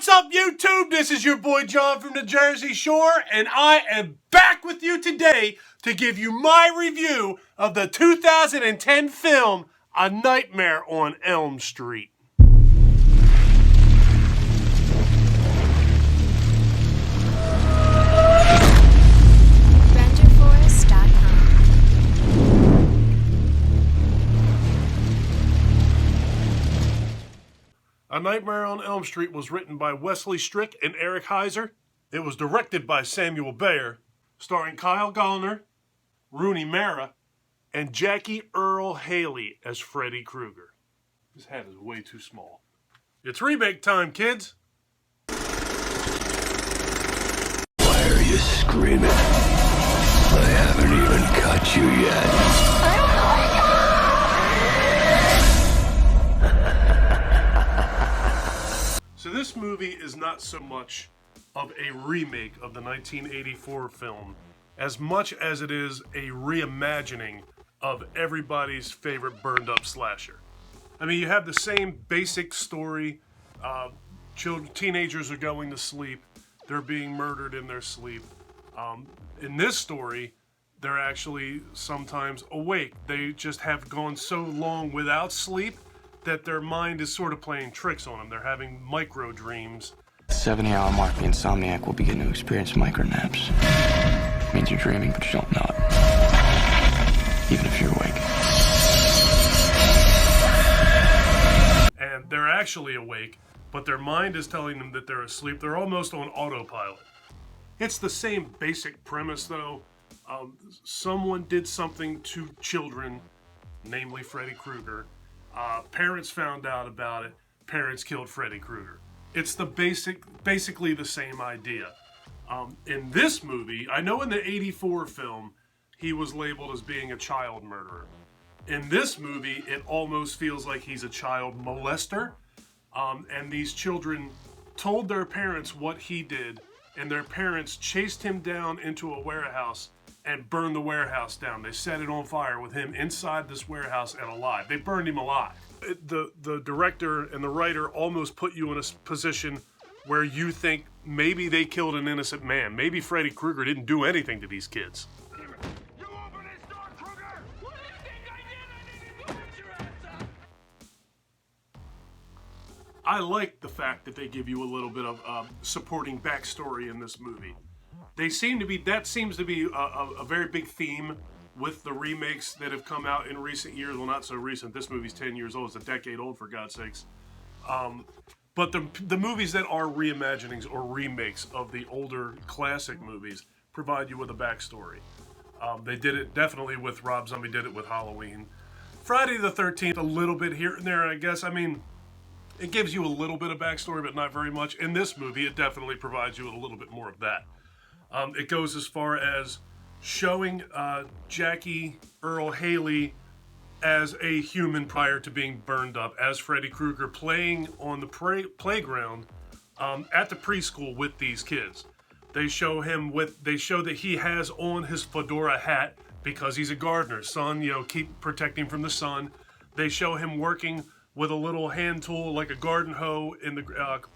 What's up, YouTube? This is your boy John from the Jersey Shore, and I am back with you today to give you my review of the 2010 film, A Nightmare on Elm Street. A Nightmare on Elm Street was written by Wesley Strick and Eric Heiser. It was directed by Samuel Bayer, starring Kyle Gallner, Rooney Mara, and Jackie Earle Haley as Freddy Krueger. His head is way too small. It's remake time, kids! Why are you screaming? I haven't even cut you yet. So this movie is not so much of a remake of the 1984 film as much as it is a reimagining of everybody's favorite burned up slasher. I mean, you have the same basic story. Teenagers are going to sleep. They're being murdered in their sleep. In this story, they're actually sometimes awake. They just have gone so long without sleep that their mind is sort of playing tricks on them. They're having micro dreams. 70-hour mark, the insomniac will begin to experience micro naps. Means you're dreaming, but you don't know it. Even if you're awake. And they're actually awake, but their mind is telling them that they're asleep. They're almost on autopilot. It's the same basic premise, though. Someone did something to children, namely Freddy Krueger. Parents found out about it. Parents killed Freddy Krueger. It's the basically the same idea. In this movie, I know in the 84 film, he was labeled as being a child murderer. In this movie, it almost feels like he's a child molester. And these children told their parents what he did, and their parents chased him down into a warehouse and burned the warehouse down. They set it on fire with him inside this warehouse and alive. They burned him alive. The director and the writer almost put you in a position where you think maybe they killed an innocent man. Maybe Freddy Krueger didn't do anything to these kids. You open this door, Krueger! What do you think I did? I didn't put your ass up! I like the fact that they give you a little bit of supporting backstory in this movie. That seems to be a very big theme with the remakes that have come out in recent years. Well, not so recent. This movie's 10 years old. It's a decade old, for God's sakes. But the movies that are reimaginings or remakes of the older classic movies provide you with a backstory. They did it definitely with Rob Zombie, did it with Halloween. Friday the 13th, a little bit here and there, I guess. I mean, it gives you a little bit of backstory, but not very much. In this movie, it definitely provides you with a little bit more of that. It goes as far as showing Jackie Earle Haley as a human prior to being burned up, as Freddy Krueger, playing on the playground at the preschool with these kids. They show that he has on his fedora hat because he's a gardener. Sun, keep protecting from the sun. They show him working with a little hand tool like a garden hoe in the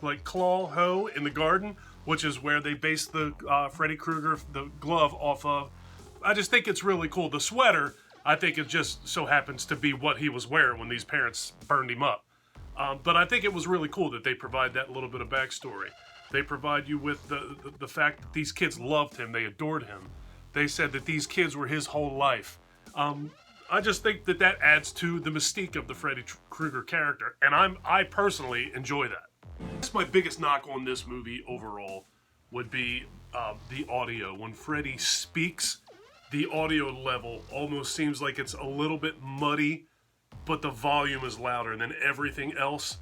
like claw hoe in the garden, which is where they based the Freddy Krueger, the glove, off of. I just think it's really cool. The sweater, I think it just so happens to be what he was wearing when these parents burned him up. But I think it was really cool that they provide that little bit of backstory. They provide you with the fact that these kids loved him. They adored him. They said that these kids were his whole life. I just think that adds to the mystique of the Freddy Krueger character. And I personally enjoy that. That's my biggest knock on this movie overall would be the audio. When Freddy speaks, the audio level almost seems like it's a little bit muddy, but the volume is louder than everything else.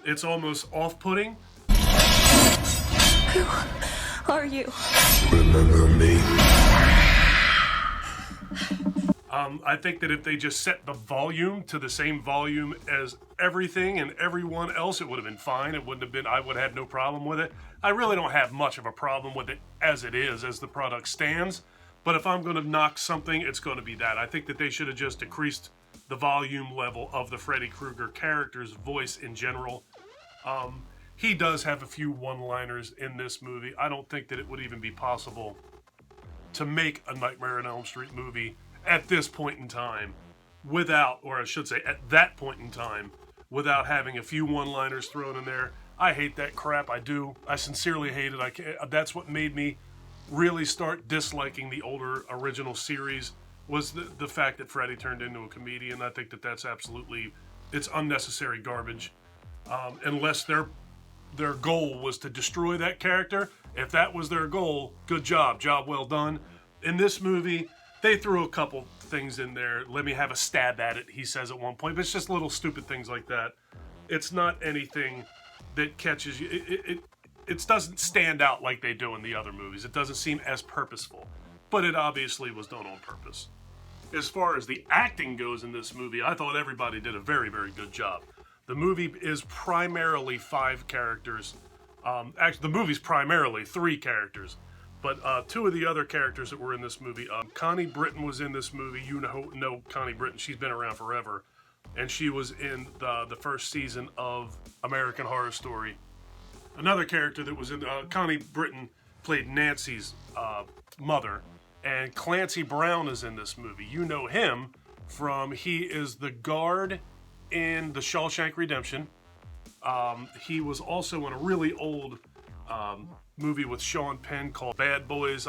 It's almost off-putting. Who are you? Remember me? I think that if they just set the volume to the same volume as everything and everyone else, it would have been fine. It wouldn't have been, I would have had no problem with it. I really don't have much of a problem with it as it is, as the product stands. But if I'm going to knock something, it's going to be that. I think that they should have just decreased the volume level of the Freddy Krueger character's voice in general. he does have a few one-liners in this movie. I don't think that it would even be possible to make a Nightmare on Elm Street movie at this point in time without, or I should say at that point in time, without having a few one-liners thrown in there. I hate that crap. I do. I sincerely hate it. That's what made me really start disliking the older original series, was the fact that Freddy turned into a comedian. I think that that's absolutely, it's unnecessary garbage. Unless their goal was to destroy that character. If that was their goal, good job well done. In this movie, they threw a couple things in there. Let me have a stab at it, he says at one point. But it's just little stupid things like that. It's not anything that catches you. It doesn't stand out like they do in the other movies. It doesn't seem as purposeful. But it obviously was done on purpose. As far as the acting goes in this movie, I thought everybody did a very, very good job. The movie is primarily 5 characters. Actually, the movie's primarily 3 characters. But 2 of the other characters that were in this movie, Connie Britton was in this movie. You know Connie Britton. She's been around forever. And she was in the first season of American Horror Story. Another character that was in, Connie Britton played Nancy's mother. And Clancy Brown is in this movie. You know him from, he is the guard in The Shawshank Redemption. He was also in a really old movie with Sean Penn called Bad Boys.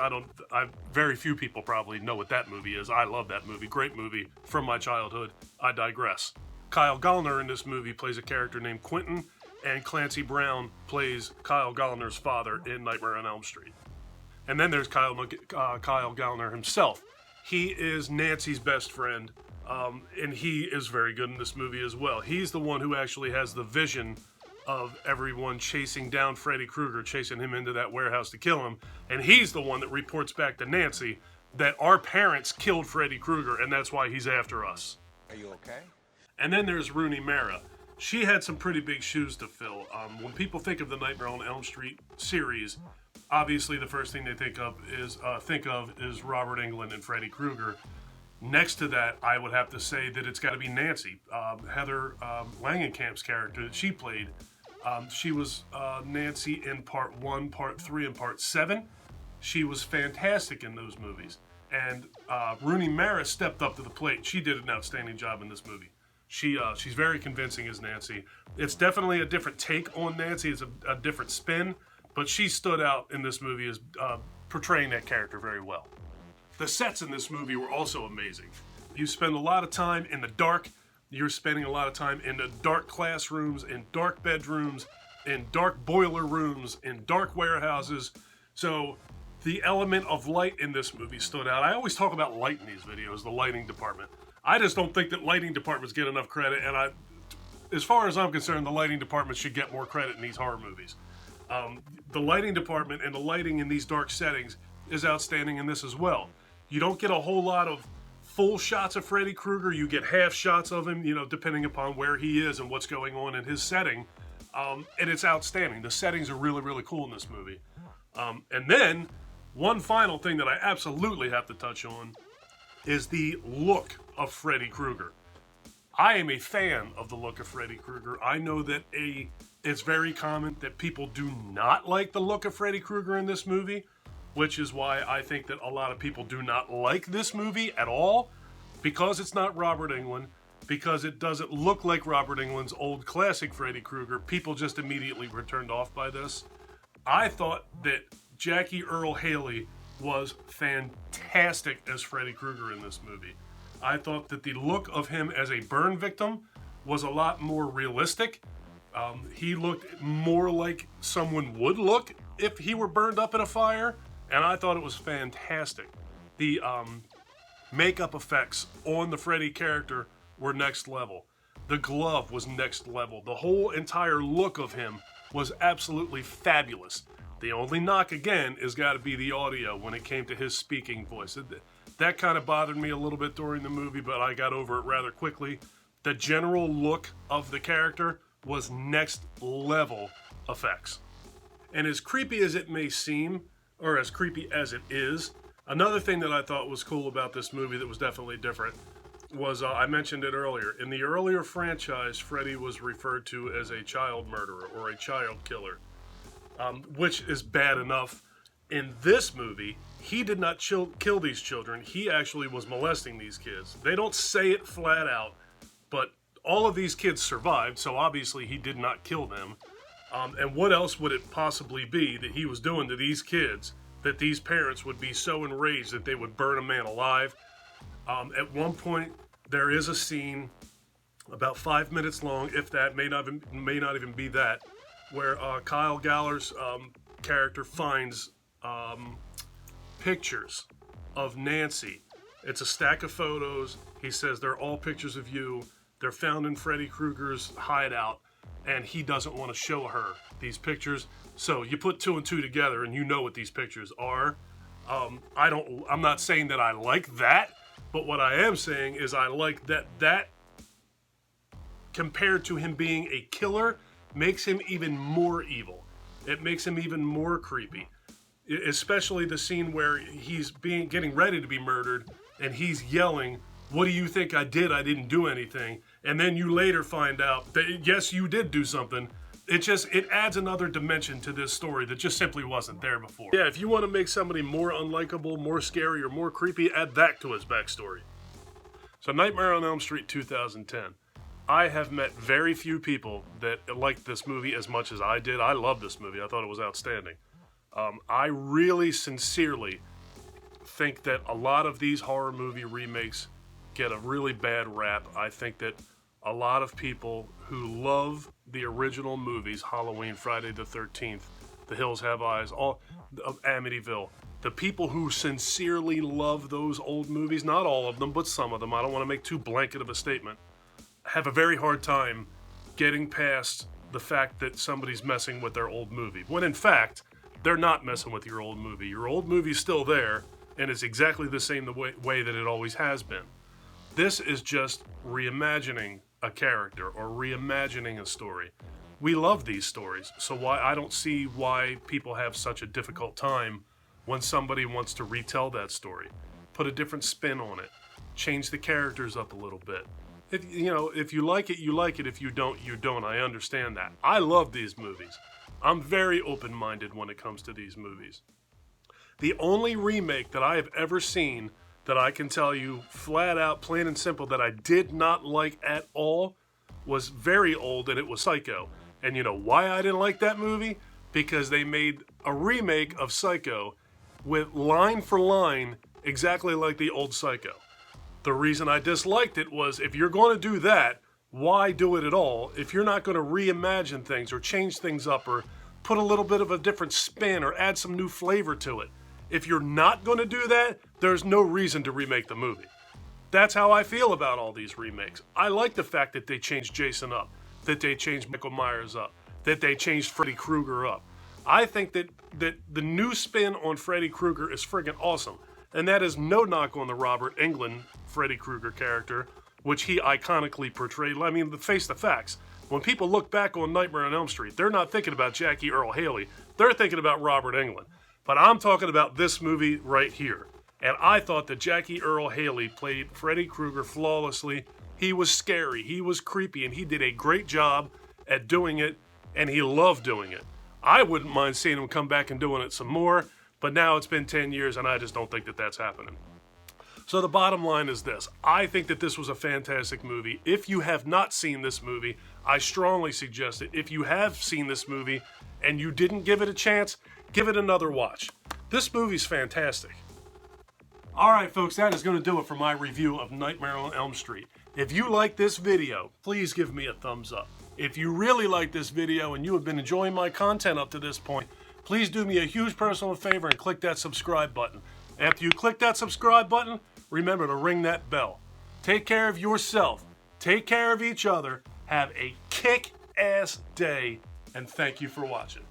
Very few people probably know what that movie is. I love that movie. Great movie from my childhood. I digress. Kyle Gallner in this movie plays a character named Quentin, and Clancy Brown plays Kyle Gallner's father in Nightmare on Elm Street. And then there's Kyle Gallner himself. He is Nancy's best friend, and he is very good in this movie as well. He's the one who actually has the vision of everyone chasing down Freddy Krueger, chasing him into that warehouse to kill him. And he's the one that reports back to Nancy that our parents killed Freddy Krueger, and that's why he's after us. Are you okay? And then there's Rooney Mara. She had some pretty big shoes to fill. When people think of the Nightmare on Elm Street series, obviously the first thing they think of is Robert Englund and Freddy Krueger. Next to that, I would have to say that it's got to be Nancy, Heather Langenkamp's character that she played. She was Nancy in Part 1, Part 3, and Part 7. She was fantastic in those movies. And Rooney Mara stepped up to the plate. She did an outstanding job in this movie. She's very convincing as Nancy. It's definitely a different take on Nancy. It's a different spin. But she stood out in this movie as portraying that character very well. The sets in this movie were also amazing. You spend a lot of time in the dark. You're spending a lot of time in the dark classrooms, in dark bedrooms, in dark boiler rooms, in dark warehouses. So the element of light in this movie stood out. I always talk about light in these videos, the lighting department. I just don't think that lighting departments get enough credit, and as far as I'm concerned, the lighting department should get more credit in these horror movies. The lighting department and the lighting in these dark settings is outstanding in this as well. You don't get a whole lot of full shots of Freddy Krueger. You get half shots of him, depending upon where he is and what's going on in his setting. And it's outstanding. The settings are really, really cool in this movie. And then, one final thing that I absolutely have to touch on is the look of Freddy Krueger. I am a fan of the look of Freddy Krueger. I know that it's very common that people do not like the look of Freddy Krueger in this movie, which is why I think that a lot of people do not like this movie at all, because it's not Robert Englund, because it doesn't look like Robert Englund's old classic Freddy Krueger. People just immediately were turned off by this. I thought that Jackie Earle Haley was fantastic as Freddy Krueger in this movie. I thought that the look of him as a burn victim was a lot more realistic. He looked more like someone would look if he were burned up in a fire, and I thought it was fantastic. The makeup effects on the Freddy character were next level. The glove was next level. The whole entire look of him was absolutely fabulous. The only knock, again, has got to be the audio when it came to his speaking voice. That kind of bothered me a little bit during the movie, but I got over it rather quickly. The general look of the character was next level effects. And as creepy as it may seem, or as creepy as it is, another thing that I thought was cool about this movie that was definitely different was, I mentioned it earlier, in the earlier franchise, Freddy was referred to as a child murderer or a child killer, which is bad enough. In this movie, he did not kill these children. He actually was molesting these kids. They don't say it flat out, but all of these kids survived, so obviously he did not kill them. And what else would it possibly be that he was doing to these kids that these parents would be so enraged that they would burn a man alive? At one point, there is a scene about 5 minutes long, if that, may not even be that, where Kyle Galler's character finds pictures of Nancy. It's a stack of photos. He says they're all pictures of you. They're found in Freddy Krueger's hideout, and he doesn't want to show her these pictures. So you put 2 and 2 together, and you know what these pictures are. I'm not saying that I like that, but what I am saying is I like that compared to him being a killer makes him even more evil. It makes him even more creepy. Especially the scene where he's getting ready to be murdered and he's yelling, "What do you think I did? I didn't do anything." And then you later find out that yes, you did do something. It adds another dimension to this story that just simply wasn't there before. Yeah, if you want to make somebody more unlikable, more scary, or more creepy, add that to his backstory. So Nightmare on Elm Street 2010. I have met very few people that liked this movie as much as I did. I love this movie. I thought it was outstanding. I really sincerely think that a lot of these horror movie remakes get a really bad rap. I think that a lot of people who love the original movies, Halloween, Friday the 13th, The Hills Have Eyes, all of Amityville, the people who sincerely love those old movies, not all of them, but some of them, I don't want to make too blanket of a statement, have a very hard time getting past the fact that somebody's messing with their old movie. When in fact, they're not messing with your old movie. Your old movie's still there, and it's exactly the same way that it always has been. This is just reimagining a character or reimagining a story. We love these stories, so I don't see why people have such a difficult time when somebody wants to retell that story. Put a different spin on it. Change the characters up a little bit. If you like it, you like it. If you don't, you don't. I understand that. I love these movies. I'm very open-minded when it comes to these movies. The only remake that I have ever seen that I can tell you flat out, plain and simple, that I did not like at all was very old, and it was Psycho. And you know why I didn't like that movie? Because they made a remake of Psycho with line for line exactly like the old Psycho. The reason I disliked it was if you're going to do that, why do it at all if you're not going to reimagine things or change things up or put a little bit of a different spin or add some new flavor to it? If you're not going to do that, there's no reason to remake the movie. That's how I feel about all these remakes. I like the fact that they changed Jason up, that they changed Michael Myers up, that they changed Freddy Krueger up. I think that the new spin on Freddy Krueger is friggin' awesome. And that is no knock on the Robert Englund Freddy Krueger character, which he iconically portrayed. I mean, face the facts. When people look back on Nightmare on Elm Street, they're not thinking about Jackie Earle Haley. They're thinking about Robert Englund. But I'm talking about this movie right here. And I thought that Jackie Earle Haley played Freddy Krueger flawlessly. He was scary, he was creepy, and he did a great job at doing it, and he loved doing it. I wouldn't mind seeing him come back and doing it some more, but now it's been 10 years, and I just don't think that that's happening. So the bottom line is this. I think that this was a fantastic movie. If you have not seen this movie, I strongly suggest it. If you have seen this movie and you didn't give it a chance, give it another watch. This movie's fantastic. Alright folks, that is going to do it for my review of Nightmare on Elm Street. If you like this video, please give me a thumbs up. If you really like this video and you have been enjoying my content up to this point, please do me a huge personal favor and click that subscribe button. After you click that subscribe button, remember to ring that bell. Take care of yourself. Take care of each other. Have a kick-ass day, and thank you for watching.